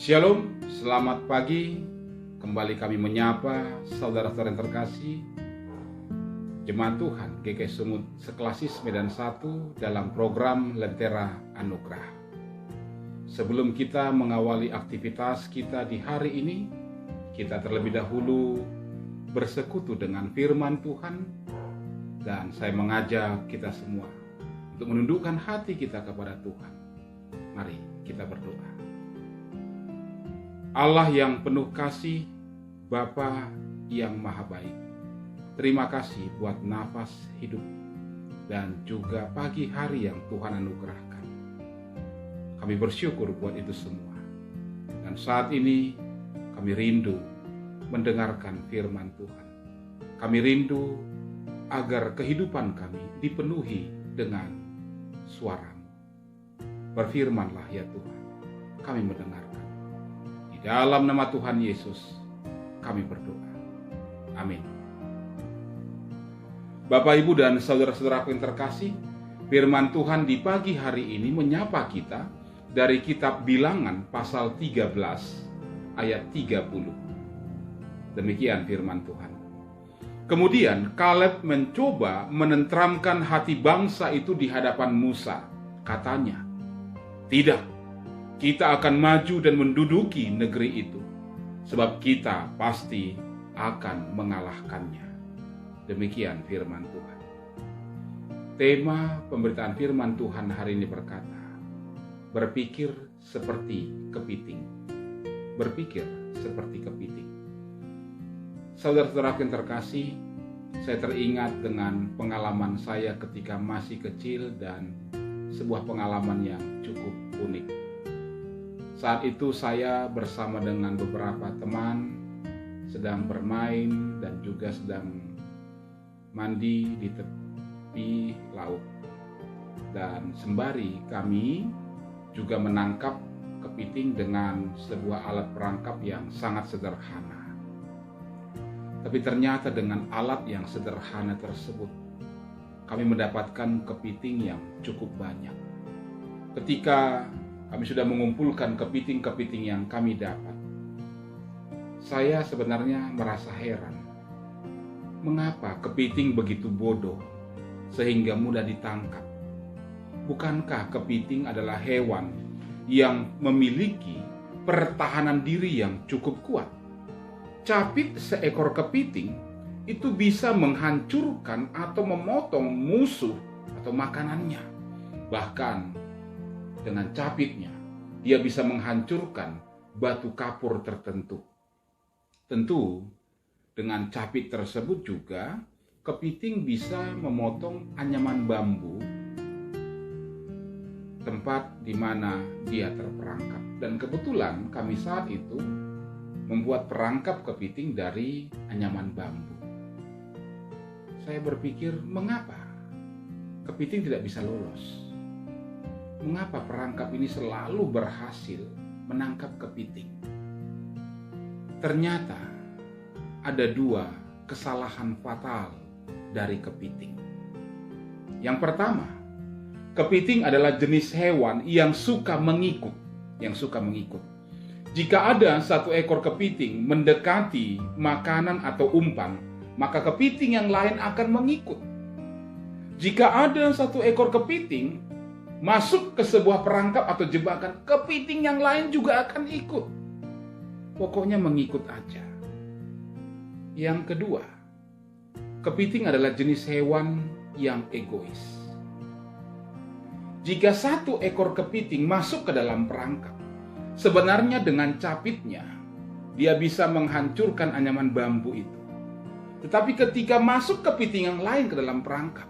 Shalom, selamat pagi. Kembali kami menyapa saudara-saudara yang terkasih, Jemaat Tuhan GKI Sumut Seklasis Medan 1 dalam program Lentera Anugerah. Sebelum kita mengawali aktivitas kita di hari ini, kita terlebih dahulu bersekutu dengan firman Tuhan, dan saya mengajak kita semua untuk menundukkan hati kita kepada Tuhan. Mari kita berdoa. Allah yang penuh kasih, Bapa yang maha baik, terima kasih buat nafas hidup dan juga pagi hari yang Tuhan anugerahkan. Kami bersyukur buat itu semua. Dan saat ini kami rindu mendengarkan firman Tuhan. Kami rindu agar kehidupan kami dipenuhi dengan suara-Mu. Berfirmanlah ya Tuhan, kami mendengarkan. Di dalam nama Tuhan Yesus kami berdoa. Amin. Bapak, Ibu, dan saudara-saudara yang terkasih, firman Tuhan di pagi hari ini menyapa kita dari kitab Bilangan pasal 13 ayat 30. Demikian firman Tuhan. Kemudian Kaleb mencoba menenteramkan hati bangsa itu di hadapan Musa. Katanya, "Tidak, kita akan maju dan menduduki negeri itu, sebab kita pasti akan mengalahkannya." Demikian firman Tuhan. Tema pemberitaan firman Tuhan hari ini berkata, berpikir seperti kepiting. Berpikir seperti kepiting. Saudara-saudara yang terkasih, saya teringat dengan pengalaman saya ketika masih kecil dan sebuah pengalaman yang cukup unik. Saat itu saya bersama dengan beberapa teman sedang bermain dan juga sedang mandi di tepi laut. Dan sembari kami juga menangkap kepiting dengan sebuah alat perangkap yang sangat sederhana. Tapi ternyata dengan alat yang sederhana tersebut, kami mendapatkan kepiting yang cukup banyak. Ketika kami sudah mengumpulkan kepiting-kepiting yang kami dapat, saya sebenarnya merasa heran. Mengapa kepiting begitu bodoh sehingga mudah ditangkap? Bukankah kepiting adalah hewan yang memiliki pertahanan diri yang cukup kuat? Capit seekor kepiting itu bisa menghancurkan atau memotong musuh atau makanannya. Bahkan dengan capitnya, dia bisa menghancurkan batu kapur tertentu. Tentu, dengan capit tersebut juga, kepiting bisa memotong anyaman bambu, tempat di mana dia terperangkap. Dan kebetulan kami saat itu membuat perangkap kepiting dari anyaman bambu. Saya berpikir, mengapa kepiting tidak bisa lolos? Mengapa perangkap ini selalu berhasil menangkap kepiting? Ternyata ada dua kesalahan fatal dari kepiting. Yang pertama, kepiting adalah jenis hewan yang suka mengikut. Jika ada satu ekor kepiting mendekati makanan atau umpan, maka kepiting yang lain akan mengikut. Jika ada satu ekor kepiting masuk ke sebuah perangkap atau jebakan, kepiting yang lain juga akan ikut. Pokoknya mengikut aja. Yang kedua, kepiting adalah jenis hewan yang egois. Jika satu ekor kepiting masuk ke dalam perangkap, sebenarnya dengan capitnya, dia bisa menghancurkan anyaman bambu itu. Tetapi ketika masuk kepiting yang lain ke dalam perangkap,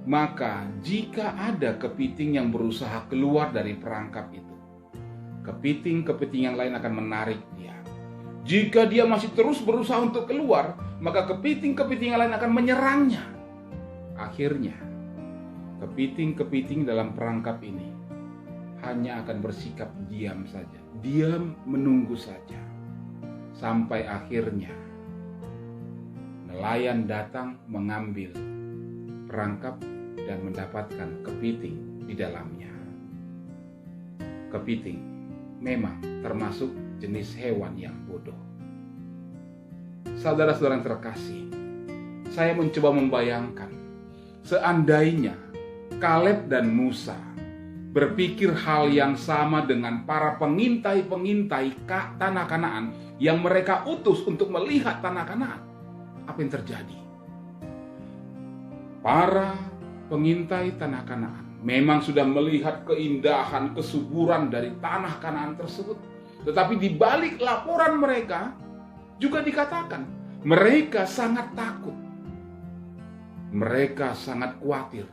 maka jika ada kepiting yang berusaha keluar dari perangkap itu, kepiting-kepiting yang lain akan menarik dia. Jika dia masih terus berusaha untuk keluar, maka kepiting-kepiting yang lain akan menyerangnya. Akhirnya, kepiting-kepiting dalam perangkap ini hanya akan bersikap diam saja. Diam menunggu saja. Sampai akhirnya, nelayan datang mengambil perangkap dan mendapatkan kepiting di dalamnya. Kepiting memang termasuk jenis hewan yang bodoh. Saudara-saudara yang terkasih, saya mencoba membayangkan seandainya Kaleb dan Musa berpikir hal yang sama dengan para pengintai-pengintai tanah Kanaan yang mereka utus untuk melihat tanah Kanaan. Apa yang terjadi? Para pengintai tanah Kanaan memang sudah melihat keindahan, kesuburan dari tanah Kanaan tersebut. Tetapi di balik laporan mereka juga dikatakan mereka sangat takut. Mereka sangat khawatir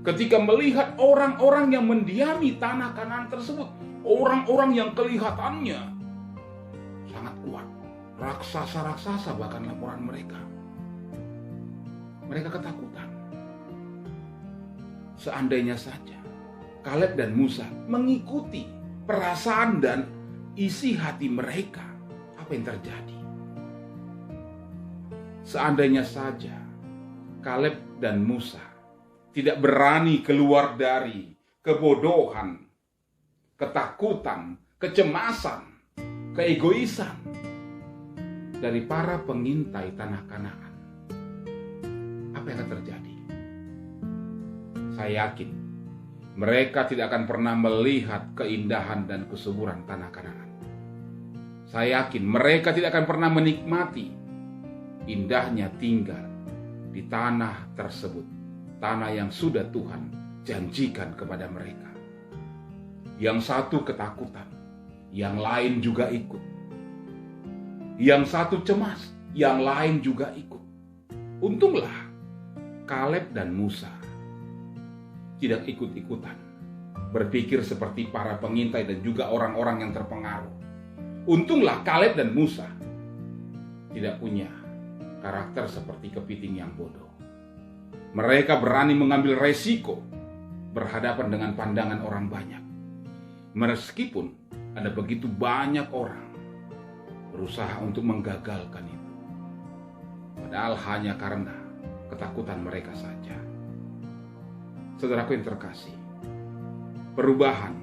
ketika melihat orang-orang yang mendiami tanah Kanaan tersebut. Orang-orang yang kelihatannya sangat kuat. Raksasa-raksasa bahkan laporan mereka. Mereka ketakutan. Seandainya saja Kaleb dan Musa mengikuti perasaan dan isi hati mereka, apa yang terjadi? Seandainya saja Kaleb dan Musa tidak berani keluar dari kebodohan, ketakutan, kecemasan, keegoisan dari para pengintai tanah Kanaan, apa yang akan terjadi? Saya yakin mereka tidak akan pernah melihat keindahan dan kesuburan tanah Kanaan. Saya yakin mereka tidak akan pernah menikmati indahnya tinggal di tanah tersebut, tanah yang sudah Tuhan janjikan kepada mereka. Yang satu ketakutan, yang lain juga ikut. Yang satu cemas, yang lain juga ikut. Untunglah Kaleb dan Musa tidak ikut-ikutan berpikir seperti para pengintai dan juga orang-orang yang terpengaruh. Untunglah Kaleb dan Musa tidak punya karakter seperti kepiting yang bodoh. Mereka berani mengambil resiko berhadapan dengan pandangan orang banyak. Meskipun ada begitu banyak orang berusaha untuk menggagalkan itu. Padahal hanya karena ketakutan mereka saja. Saudaraku yang terkasih, perubahan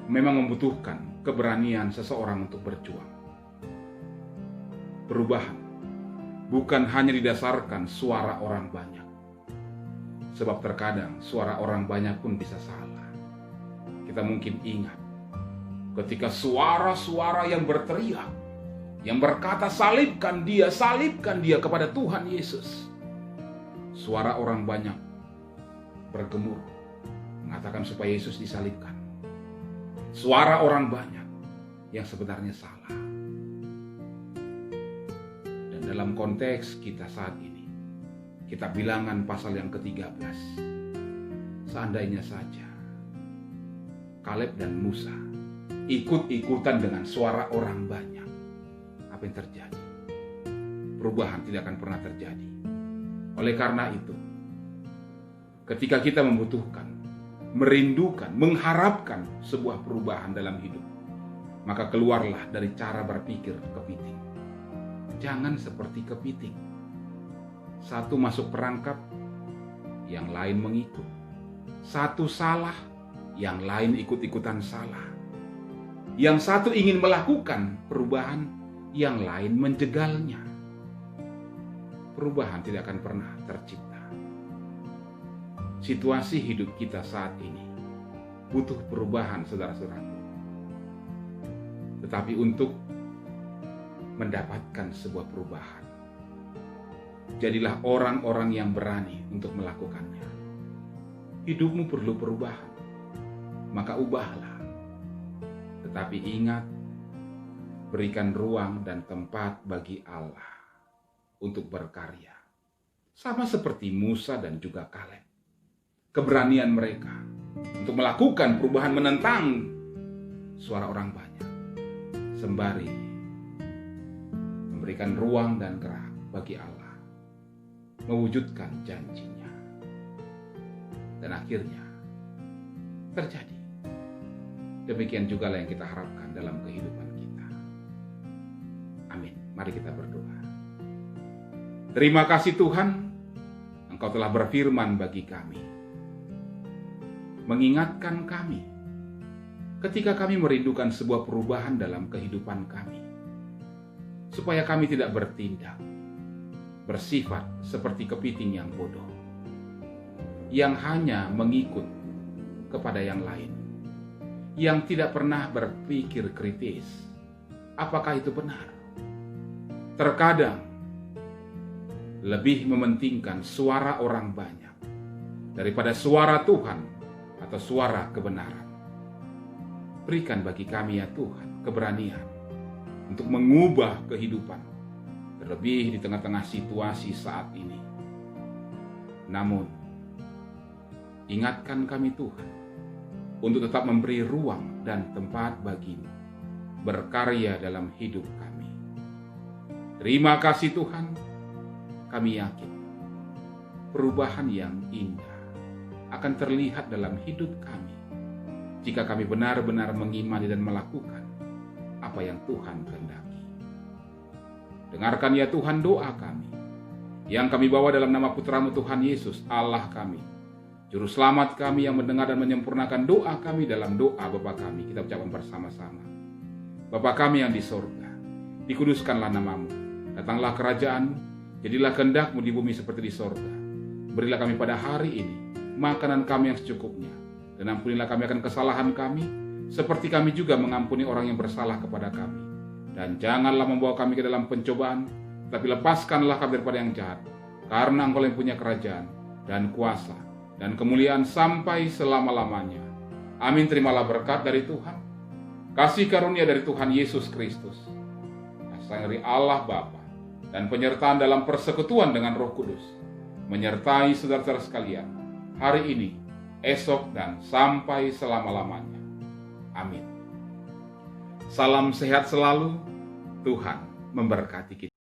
memang membutuhkan keberanian seseorang untuk berjuang. Perubahan bukan hanya didasarkan suara orang banyak. Sebab terkadang suara orang banyak pun bisa salah. Kita mungkin ingat ketika suara-suara yang berteriak, yang berkata salibkan dia kepada Tuhan Yesus. Suara orang banyak bergemuruh mengatakan supaya Yesus disalibkan. Suara orang banyak yang sebenarnya salah. Dan dalam konteks kita saat ini, Kitab Bilangan pasal yang ke-13, seandainya saja Kaleb dan Musa ikut-ikutan dengan suara orang banyak, apa yang terjadi? Perubahan tidak akan pernah terjadi. Oleh karena itu, ketika kita membutuhkan, merindukan, mengharapkan sebuah perubahan dalam hidup, maka keluarlah dari cara berpikir kepiting. Jangan seperti kepiting. Satu masuk perangkap, yang lain mengikut. Satu salah, yang lain ikut-ikutan salah. Yang satu ingin melakukan perubahan, yang lain menjegalnya. Perubahan tidak akan pernah tercipta. Situasi hidup kita saat ini butuh perubahan, saudara-saudaraku. Tetapi untuk mendapatkan sebuah perubahan, jadilah orang-orang yang berani untuk melakukannya. Hidupmu perlu perubahan, maka ubahlah. Tetapi ingat, berikan ruang dan tempat bagi Allah untuk berkarya. Sama seperti Musa dan juga Kaleb. Keberanian mereka untuk melakukan perubahan menentang suara orang banyak, sembari memberikan ruang dan gerak bagi Allah mewujudkan janjinya. Dan akhirnya terjadi. Demikian juga yang kita harapkan dalam kehidupan kita. Amin. Mari kita berdoa. Terima kasih Tuhan, Engkau telah berfirman bagi kami, mengingatkan kami ketika kami merindukan sebuah perubahan dalam kehidupan kami, supaya kami tidak bertindak, bersifat seperti kepiting yang bodoh, yang hanya mengikut kepada yang lain, yang tidak pernah berpikir kritis, apakah itu benar. Terkadang lebih mementingkan suara orang banyak daripada suara Tuhan atau suara kebenaran. Berikan bagi kami ya Tuhan keberanian untuk mengubah kehidupan, terlebih di tengah-tengah situasi saat ini. Namun, ingatkan kami Tuhan untuk tetap memberi ruang dan tempat bagi-Mu berkarya dalam hidup kami. Terima kasih Tuhan, kami yakin perubahan yang indah akan terlihat dalam hidup kami jika kami benar-benar mengimani dan melakukan apa yang Tuhan kehendaki. Dengarkan ya Tuhan doa kami yang kami bawa dalam nama Putra-Mu Tuhan Yesus, Allah kami, Juru Selamat kami yang mendengar dan menyempurnakan doa kami dalam doa Bapa kami. Kita ucapkan bersama-sama. Bapa kami yang di sorga, dikuduskanlah nama-Mu, datanglah kerajaan-Mu, jadilah kehendak-Mu di bumi seperti di sorga. Berilah kami pada hari ini makanan kami yang secukupnya, dan ampunilah kami akan kesalahan kami, seperti kami juga mengampuni orang yang bersalah kepada kami. Dan janganlah membawa kami ke dalam pencobaan, tetapi lepaskanlah kami daripada yang jahat, karena Engkau yang punya kerajaan, dan kuasa, dan kemuliaan sampai selama-lamanya. Amin. Terimalah berkat dari Tuhan, kasih karunia dari Tuhan Yesus Kristus, kasih dari Allah Bapa, dan penyertaan dalam persekutuan dengan Roh Kudus, menyertai saudara-saudara sekalian, hari ini, esok, dan sampai selama-lamanya. Amin. Salam sehat selalu, Tuhan memberkati kita.